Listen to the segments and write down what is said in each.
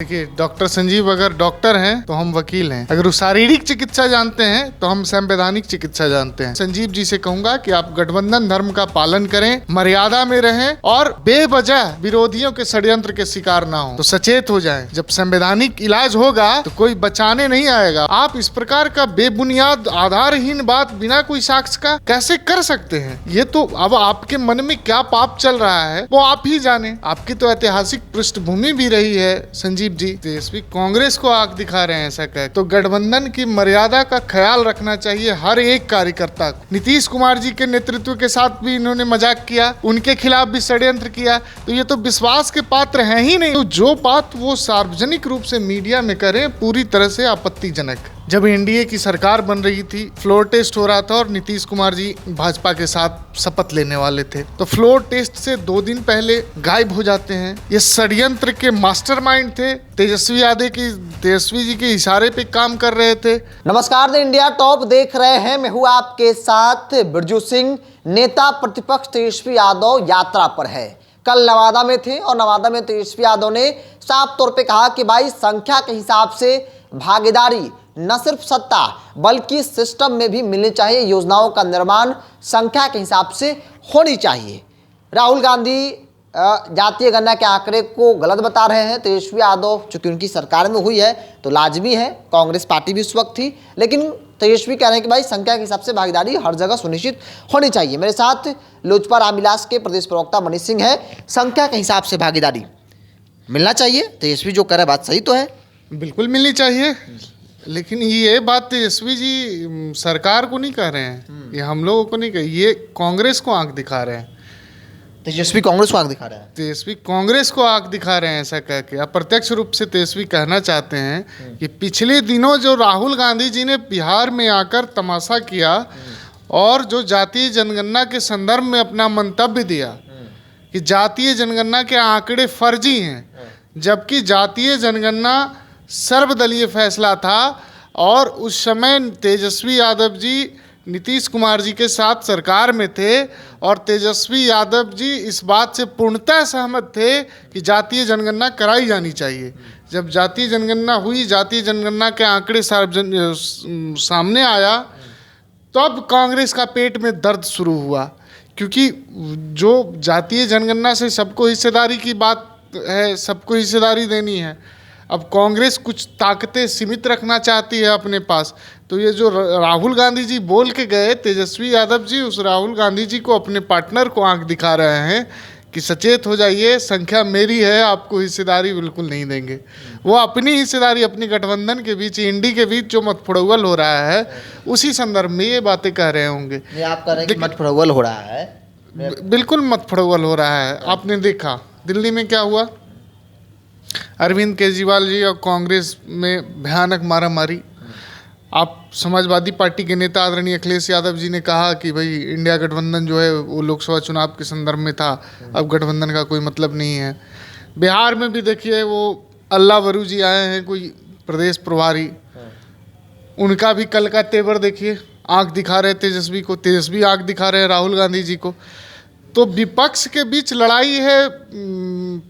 देखिए, डॉक्टर संजीव अगर डॉक्टर हैं तो हम वकील हैं। अगर वो शारीरिक चिकित्सा जानते हैं तो हम संवैधानिक चिकित्सा जानते हैं। संजीव जी से कहूंगा कि आप गठबंधन धर्म का पालन करें, मर्यादा में रहें और बेवजह विरोधियों के षड्यंत्र के शिकार ना हो। तो सचेत हो जाएं। जब संवैधानिक इलाज होगा तो कोई बचाने नहीं आएगा। आप इस प्रकार का बेबुनियाद आधारहीन बात बिना कोई साक्ष्य का कैसे कर सकते हैं? ये तो अब आपके मन में क्या पाप चल रहा है वो आप ही जाने। आपकी तो ऐतिहासिक पृष्ठभूमि भी रही है संजीव जी। तेजस्वी कांग्रेस को आंख दिखा रहे हैं ऐसा कह, तो गठबंधन की मर्यादा का ख्याल रखना चाहिए हर एक कार्यकर्ता को। नीतीश कुमार जी के नेतृत्व के साथ भी इन्होंने मजाक किया, उनके खिलाफ भी षड्यंत्र किया, तो ये तो विश्वास के पात्र हैं ही नहीं। तो जो बात वो सार्वजनिक रूप से मीडिया में करें पूरी तरह से आपत्तिजनक। जब एनडीए की सरकार बन रही थी, फ्लोर टेस्ट हो रहा था और नीतीश कुमार जी भाजपा के साथ शपथ लेने वाले थे, तो फ्लोर टेस्ट से 2 दिन पहले गायब हो जाते हैं। ये षड्यंत्र के मास्टरमाइंड थे। तेजस्वी जी के इशारे पे काम कर रहे थे। नमस्कार, द इंडिया टॉप देख रहे हैं। मैं हूं आपके साथ बिरजू सिंह। नेता प्रतिपक्ष तेजस्वी यादव यात्रा पर है। कल नवादा में थे और नवादा में तेजस्वी यादव ने साफ तौर पे कहा कि भाई संख्या के हिसाब से भागीदारी न सिर्फ सत्ता बल्कि सिस्टम में भी मिलनी चाहिए। योजनाओं का निर्माण संख्या के हिसाब से होनी चाहिए। राहुल गांधी जातीय गणना के आंकड़े को गलत बता रहे हैं। तेजस्वी यादव चूंकि उनकी सरकार में हुई है तो लाजमी है, कांग्रेस पार्टी भी उस वक्त थी, लेकिन तेजस्वी कह रहे हैं कि भाई संख्या के हिसाब से भागीदारी हर जगह सुनिश्चित होनी चाहिए। मेरे साथ लोजपा रामविलास के प्रदेश प्रवक्ता मनीष सिंह है। संख्या के हिसाब से भागीदारी मिलना चाहिए। तेजस्वी जो कह रहे बात सही तो है, बिल्कुल मिलनी चाहिए, लेकिन ये बात तेजस्वी जी सरकार को नहीं कह रहे हैं, ये हम लोगों को नहीं कह, ये कांग्रेस को आंख दिखा रहे हैं। तेजस्वी कांग्रेस को आंख दिखा रहे हैं। तेजस्वी कांग्रेस को आंख दिखा रहे हैं ऐसा कह के अप्रत्यक्ष रूप से तेजस्वी कहना चाहते हैं कि पिछले दिनों जो राहुल गांधी जी ने बिहार में आकर तमाशा किया और जो जातीय जनगणना के संदर्भ में अपना मंतव्य दिया कि जातीय जनगणना के आंकड़े फर्जी हैं, जबकि जातीय जनगणना सर्वदलीय फैसला था और उस समय तेजस्वी यादव जी नीतीश कुमार जी के साथ सरकार में थे और तेजस्वी यादव जी इस बात से पूर्णतः सहमत थे कि जातीय जनगणना कराई जानी चाहिए। जब जातीय जनगणना हुई, जातीय जनगणना के आंकड़े सामने आया, तब कांग्रेस का पेट में दर्द शुरू हुआ, क्योंकि जो जातीय जनगणना से सबको हिस्सेदारी की बात है, सबको हिस्सेदारी देनी है। अब कांग्रेस कुछ ताकतें सीमित रखना चाहती है अपने पास, तो ये जो राहुल गांधी जी बोल के गए, तेजस्वी यादव जी उस राहुल गांधी जी को, अपने पार्टनर को आंख दिखा रहे हैं कि सचेत हो जाइए, संख्या मेरी है, आपको हिस्सेदारी बिल्कुल नहीं देंगे। वो अपनी हिस्सेदारी अपनी गठबंधन के बीच, इंडी के बीच जो मतफड़ौल हो रहा है, उसी संदर्भ में ये बातें कह रहे होंगे। आप कह रहे हैं कि मतफड़ौल हो रहा है? बिल्कुल मतफड़ौल हो रहा है। आपने देखा दिल्ली में क्या हुआ, अरविंद केजरीवाल जी और कांग्रेस में भयानक मारामारी। आप समाजवादी पार्टी के नेता आदरणीय अखिलेश यादव जी ने कहा कि भाई इंडिया गठबंधन जो है वो लोकसभा चुनाव के संदर्भ में था, अब गठबंधन का कोई मतलब नहीं है। बिहार में भी देखिए, वो अल्लाह वरू जी आए हैं, कोई प्रदेश प्रभारी, उनका भी कल का तेवर देखिए, आंख दिखा रहे तेजस्वी को, तेजस्वी आंख दिखा रहे हैं राहुल गांधी जी को। तो विपक्ष के बीच लड़ाई है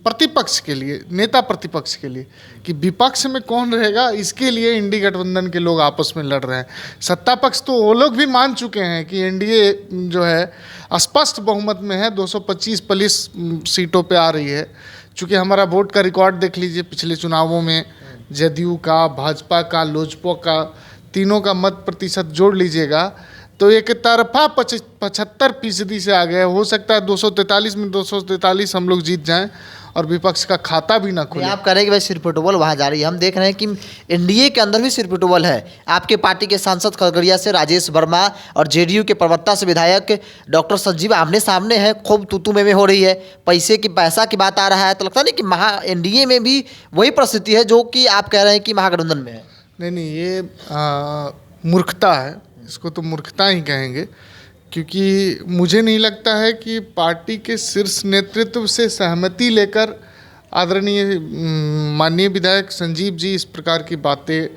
प्रतिपक्ष के लिए, नेता प्रतिपक्ष के लिए, कि विपक्ष में कौन रहेगा, इसके लिए इंडी गठबंधन के लोग आपस में लड़ रहे हैं। सत्ता पक्ष तो वो लोग भी मान चुके हैं कि एनडीए जो है स्पष्ट बहुमत में है, 225 पुलिस सीटों पे आ रही है। चूँकि हमारा वोट का रिकॉर्ड देख लीजिए, पिछले चुनावों में जदयू का, भाजपा का, लोजपा का, तीनों का मत प्रतिशत जोड़ लीजिएगा तो एक तरफा 75% से आ गए। हो सकता है 243 में 243 हम लोग जीत जाएं और विपक्ष का खाता भी ना खुले। आप कह रहे हैं कि भाई सिरपिटुबल वहाँ जा रही है। हम देख रहे हैं कि एनडीए के अंदर भी सिरपिटुबल है। आपके पार्टी के सांसद खगड़िया से राजेश वर्मा और जेडीयू के प्रवक्ता से विधायक डॉक्टर संजीव आमने सामने है, खूब तू में हो रही है, पैसा की बात आ रहा है। तो लगता नहीं कि एनडीए में भी वही परिस्थिति है जो कि आप कह रहे हैं कि महागठबंधन में है? नहीं, ये मूर्खता है, इसको तो मूर्खता ही कहेंगे, क्योंकि मुझे नहीं लगता है कि पार्टी के शीर्ष नेतृत्व से सहमति लेकर आदरणीय माननीय विधायक संजीव जी इस प्रकार की बातें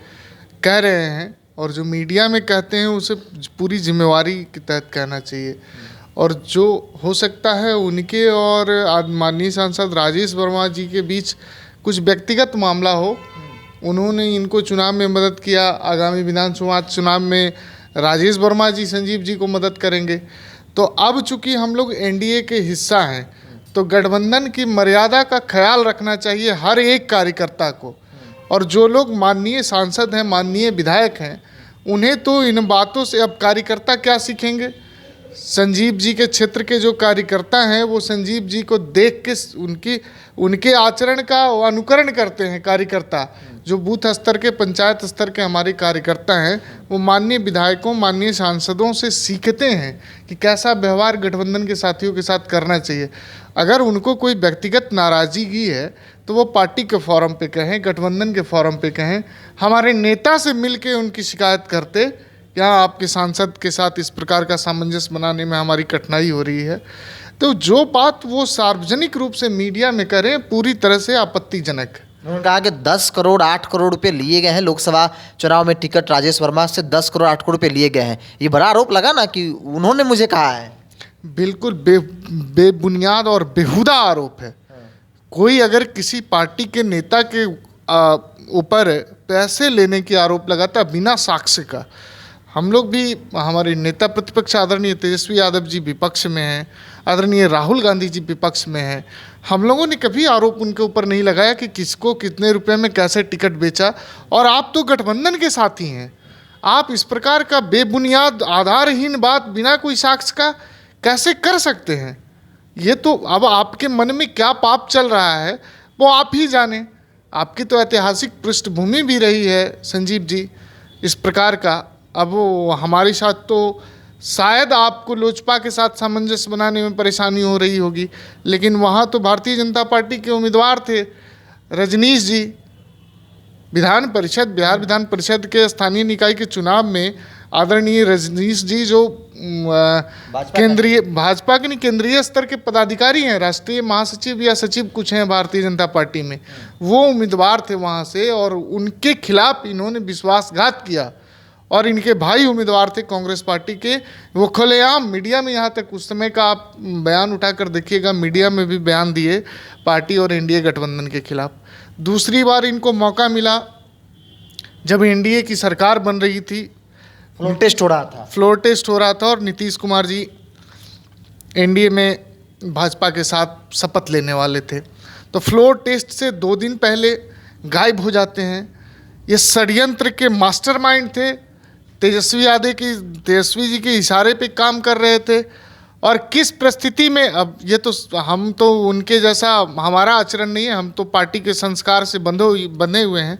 कह रहे हैं, और जो मीडिया में कहते हैं उसे पूरी जिम्मेवारी के तहत कहना चाहिए। और जो हो सकता है उनके और माननीय सांसद राजेश वर्मा जी के बीच कुछ व्यक्तिगत मामला हो। उन्होंने इनको चुनाव में मदद किया, आगामी विधानसभा चुनाव में राजेश वर्मा जी संजीव जी को मदद करेंगे। तो अब चूंकि हम लोग एनडीए के हिस्सा हैं, तो गठबंधन की मर्यादा का ख्याल रखना चाहिए हर एक कार्यकर्ता को। और जो लोग माननीय सांसद हैं, माननीय विधायक हैं, उन्हें तो इन बातों से अब कार्यकर्ता क्या सीखेंगे। संजीव जी के क्षेत्र के जो कार्यकर्ता हैं वो संजीव जी को देख के उनके आचरण का अनुकरण करते हैं। कार्यकर्ता जो बूथ स्तर के, पंचायत स्तर के हमारे कार्यकर्ता हैं, वो माननीय विधायकों, माननीय सांसदों से सीखते हैं कि कैसा व्यवहार गठबंधन के साथियों के साथ करना चाहिए। अगर उनको कोई व्यक्तिगत नाराज़गी है तो वो पार्टी के फोरम पे कहें, गठबंधन के फोरम पे कहें। हमारे नेता से मिल के उनकी शिकायत करते, यहाँ आपके सांसद के साथ इस प्रकार का सामंजस्य बनाने में हमारी कठिनाई हो रही है। तो जो बात वो सार्वजनिक रूप से मीडिया में करें, पूरी तरह से आपत्तिजनक है। उन्होंने कहा कि 10 करोड़ 8 करोड़ रुपए लिए गए हैं लोकसभा चुनाव में, टिकट राजेश वर्मा से 10 करोड़ 8 करोड़ रुपए लिए गए हैं। ये बड़ा आरोप लगा ना कि उन्होंने मुझे कहा है। बिल्कुल बेबुनियाद और बेहुदा आरोप है। कोई अगर किसी पार्टी के नेता के ऊपर पैसे लेने की आरोप लगाता बिना साक्ष्य का, हम लोग भी, हमारे नेता प्रतिपक्ष आदरणीय तेजस्वी यादव जी विपक्ष में हैं, आदरणीय राहुल गांधी जी विपक्ष में हैं, हम लोगों ने कभी आरोप उनके ऊपर नहीं लगाया कि किसको कितने रुपए में कैसे टिकट बेचा। और आप तो गठबंधन के साथी हैं, आप इस प्रकार का बेबुनियाद आधारहीन बात बिना कोई साक्ष्य का कैसे कर सकते हैं। ये तो अब आपके मन में क्या पाप चल रहा है वो आप ही जाने। आपकी तो ऐतिहासिक पृष्ठभूमि भी रही है संजीव जी इस प्रकार का। अब वो हमारे साथ तो शायद आपको लोजपा के साथ सामंजस्य बनाने में परेशानी हो रही होगी, लेकिन वहाँ तो भारतीय जनता पार्टी के उम्मीदवार थे रजनीश जी। बिहार विधान परिषद के स्थानीय निकाय के चुनाव में आदरणीय रजनीश जी जो भाजपा के नहीं, केंद्रीय स्तर के पदाधिकारी हैं, राष्ट्रीय महासचिव या सचिव कुछ हैं भारतीय जनता पार्टी में, वो उम्मीदवार थे वहाँ से। और उनके खिलाफ इन्होंने विश्वासघात किया। और इनके भाई उम्मीदवार थे कांग्रेस पार्टी के, वो खुलेआम मीडिया में, यहाँ तक उस समय का आप बयान उठाकर देखिएगा, मीडिया में भी बयान दिए पार्टी और एनडीए गठबंधन के खिलाफ। दूसरी बार इनको मौका मिला जब एनडीए की सरकार बन रही थी, फ्लोर टेस्ट हो रहा था और नीतीश कुमार जी एनडीए में भाजपा के साथ शपथ लेने वाले थे। तो फ्लोर टेस्ट से 2 दिन पहले गायब हो जाते हैं। ये षड्यंत्र के मास्टरमाइंड थे, तेजस्वी जी के इशारे पे काम कर रहे थे। और किस परिस्थिति में, अब ये तो हम तो उनके जैसा हमारा आचरण नहीं है, हम तो पार्टी के संस्कार से बंधे हुए हैं,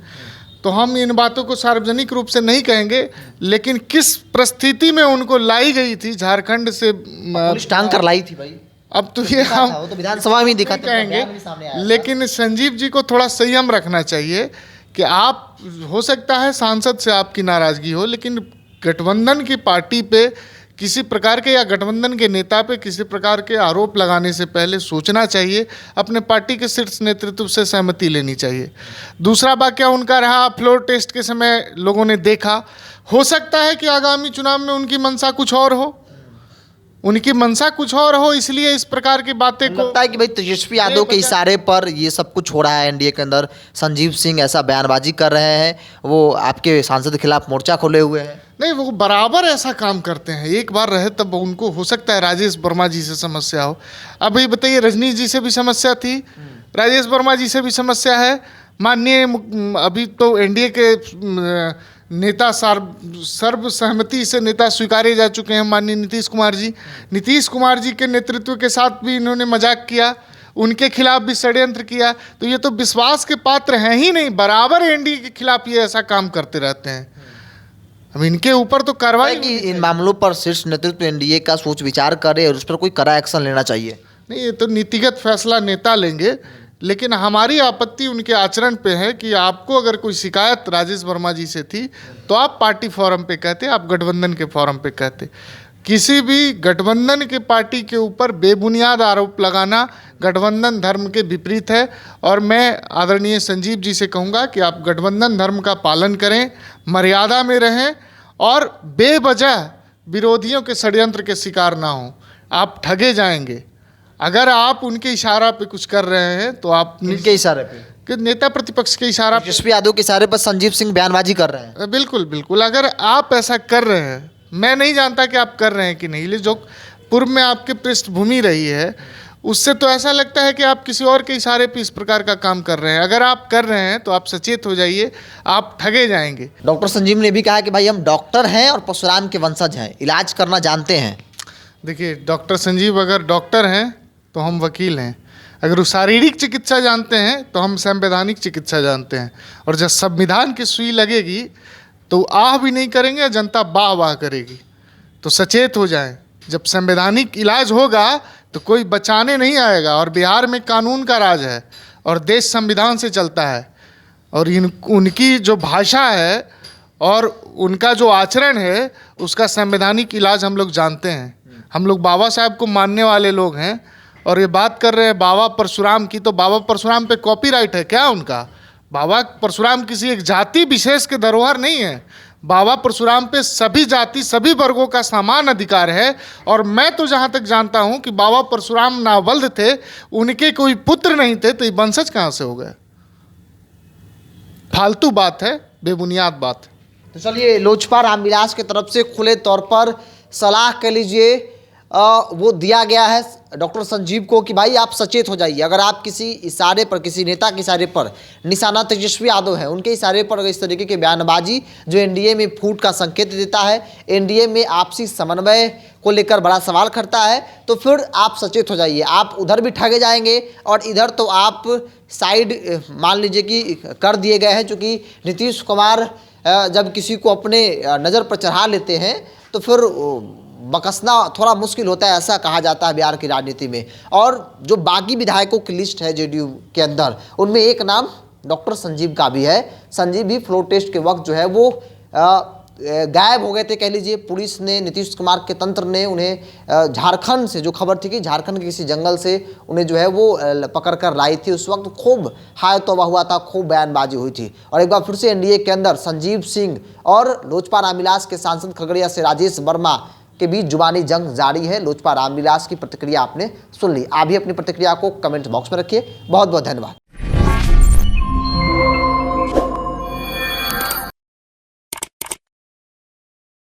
तो हम इन बातों को सार्वजनिक रूप से नहीं कहेंगे। लेकिन किस परिस्थिति में उनको लाई गई थी झारखंड से, पुलिस टांग कर लाई थी भाई, अब तो ये हम तो विधानसभा में दिखा कहेंगे। लेकिन संजीव जी को थोड़ा संयम रखना चाहिए कि आप, हो सकता है सांसद से आपकी नाराज़गी हो, लेकिन गठबंधन की पार्टी पे किसी प्रकार के या गठबंधन के नेता पे किसी प्रकार के आरोप लगाने से पहले सोचना चाहिए, अपने पार्टी के शीर्ष नेतृत्व से सहमति लेनी चाहिए। दूसरा वाक्य उनका रहा, फ्लोर टेस्ट के समय लोगों ने देखा, हो सकता है कि आगामी चुनाव में उनकी मंशा कुछ और हो, इसलिए इस प्रकार की बातें को लगता है कि भाई तेजस्वी यादव के इशारे पर ये सब कुछ हो रहा है एनडीए के अंदर। संजीव सिंह ऐसा बयानबाजी कर रहे हैं, वो आपके सांसद के खिलाफ मोर्चा खोले हुए हैं। नहीं, वो बराबर ऐसा काम करते हैं, एक बार रहे तब उनको हो सकता है राजेश वर्मा जी से समस्या हो। अब ये बताइए, रजनीश जी से भी समस्या थी, राजेश वर्मा जी से भी समस्या है। माननीय अभी तो एनडीए के नेता सर्वसहमति से नेता स्वीकारे जा चुके हैं माननीय नीतीश कुमार जी के नेतृत्व के साथ भी इन्होंने मजाक किया, उनके खिलाफ भी षड्यंत्र किया। तो ये तो विश्वास के पात्र हैं ही नहीं, बराबर एनडीए के खिलाफ ये ऐसा काम करते रहते हैं। अब इनके ऊपर तो कार्रवाई कि इन मामलों पर शीर्ष नेतृत्व एनडीए का सोच विचार करे और उस पर कोई कड़ा एक्शन लेना चाहिए। नहीं, ये तो नीतिगत फैसला नेता लेंगे, लेकिन हमारी आपत्ति उनके आचरण पे है कि आपको अगर कोई शिकायत राजेश वर्मा जी से थी तो आप पार्टी फोरम पे कहते, आप गठबंधन के फोरम पे कहते। किसी भी गठबंधन के पार्टी के ऊपर बेबुनियाद आरोप लगाना गठबंधन धर्म के विपरीत है। और मैं आदरणीय संजीव जी से कहूँगा कि आप गठबंधन धर्म का पालन करें, मर्यादा में रहें और बेवजह विरोधियों के षड्यंत्र के शिकार ना हों। आप ठगे जाएंगे। अगर आप उनके इशारा पे कुछ कर रहे हैं तो आप इनके इशारे पे कि नेता प्रतिपक्ष के इशारा तेजस्वी यादव के इशारे पर संजीव सिंह बयानबाजी कर रहे हैं। बिल्कुल बिल्कुल, अगर आप ऐसा कर रहे हैं, मैं नहीं जानता कि आप कर रहे हैं कि नहीं, लेकिन जो पूर्व में आपकी पृष्ठभूमि रही है उससे तो ऐसा लगता है कि आप किसी और के इशारे पे इस प्रकार का काम कर रहे हैं। अगर आप कर रहे हैं तो आप सचेत हो जाइए, आप ठगे जाएंगे। डॉक्टर संजीव ने भी कहा कि भाई हम डॉक्टर हैं और परशुराम के वंशज हैं, इलाज करना जानते हैं। देखिए, डॉक्टर संजीव अगर डॉक्टर हैं तो हम वकील हैं, अगर वो शारीरिक चिकित्सा जानते हैं तो हम संवैधानिक चिकित्सा जानते हैं। और जब संविधान की सुई लगेगी तो आह भी नहीं करेंगे, जनता वाह वाह करेगी। तो सचेत हो जाएं, जब संवैधानिक इलाज होगा तो कोई बचाने नहीं आएगा। और बिहार में कानून का राज है और देश संविधान से चलता है, और उनकी जो भाषा है और उनका जो आचरण है उसका संवैधानिक इलाज हम लोग जानते हैं। हम लोग बाबा साहब को मानने वाले लोग हैं। और ये बात कर रहे हैं बाबा परशुराम की, तो बाबा परशुराम पे कॉपीराइट है क्या उनका? बाबा परशुराम किसी एक जाति विशेष के धरोहर नहीं है। बाबा परशुराम पे सभी जाति सभी वर्गों का समान अधिकार है। और मैं तो जहाँ तक जानता हूँ कि बाबा परशुराम नावल्द थे, उनके कोई पुत्र नहीं थे, तो ये वंशज कहाँ से हो गए? फालतू बात है, बेबुनियाद बात है। तो चलिए, लोजपा रामविलास की तरफ से खुले तौर पर सलाह कह लीजिए वो दिया गया है डॉक्टर संजीव को कि भाई आप सचेत हो जाइए। अगर आप किसी इशारे पर, किसी नेता के इशारे पर, निशाना तेजस्वी यादव है, उनके इशारे पर अगर इस तरीके की बयानबाजी जो एनडीए में फूट का संकेत देता है, एनडीए में आपसी समन्वय को लेकर बड़ा सवाल खड़ा है, तो फिर आप सचेत हो जाइए। आप उधर भी ठगे जाएंगे और इधर तो आप साइड मान लीजिए कि कर दिए गए हैं। चूँकि नीतीश कुमार जब किसी को अपने नज़र पर चढ़ा लेते हैं तो फिर बकसना थोड़ा मुश्किल होता है, ऐसा कहा जाता है बिहार की राजनीति में। और जो बाकी विधायकों की लिस्ट है जेडीयू के अंदर, उनमें एक नाम डॉक्टर संजीव का भी है। संजीव भी फ्लोर टेस्ट के वक्त जो है वो गायब हो गए थे कह लीजिए। पुलिस ने, नीतीश कुमार के तंत्र ने उन्हें झारखंड से, जो खबर थी कि झारखंड के किसी जंगल से उन्हें जो है वो पकड़ कर लाई थी। उस वक्त खूब हाय तौबा हुआ था, खूब बयानबाजी हुई थी। और एक बार फिर से एनडीए के अंदर संजीव सिंह और लोजपा रामविलास के सांसद खगड़िया से राजेश वर्मा के बीच जुबानी जंग जारी है। लोजपा रामविलास की प्रतिक्रिया आपने सुन ली। आप भी अपनी प्रतिक्रिया को कमेंट बॉक्स में रखिए। बहुत बहुत धन्यवाद।